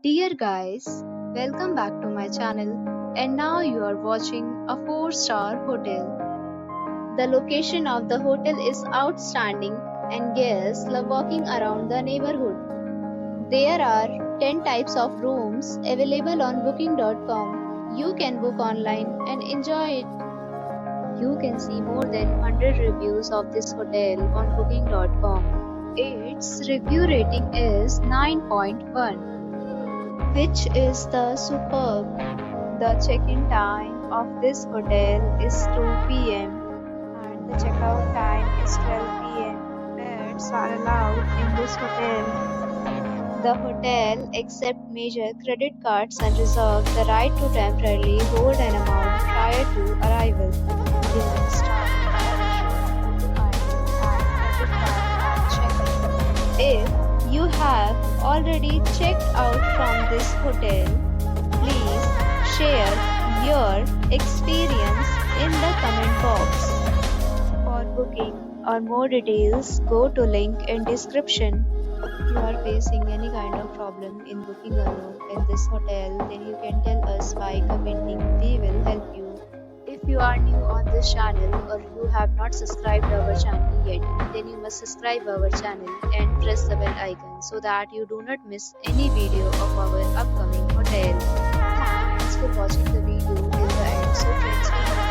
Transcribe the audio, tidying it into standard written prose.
Dear guys, welcome back to my channel, and now you are watching a 4-star hotel. The location of the hotel is outstanding and guests love walking around the neighborhood. There are 10 types of rooms available on booking.com. You can book online and enjoy it. You can see more than 100 reviews of this hotel on booking.com. Its review rating is 9.1, which is the superb. The check-in time of this hotel is 2 p.m. and the checkout time is 12 p.m. Pets are allowed in this hotel. The hotel accepts major credit cards and reserves the right to temporarily hold an amount prior to arrival. Guests are encouraged to ID and credit card at check-in. If you have already checked out from this hotel, please share your experience in the comment box. For booking or more details, go to link in description. If you are facing any kind of problem in booking a room in this hotel, then you can tell us by commenting. We will help you. If you are new on this channel or you have not subscribed our channel yet, then you must subscribe our channel and press the bell icon so that you do not miss any video of our upcoming hotel. Thanks for watching the video till the end. So friends, we hope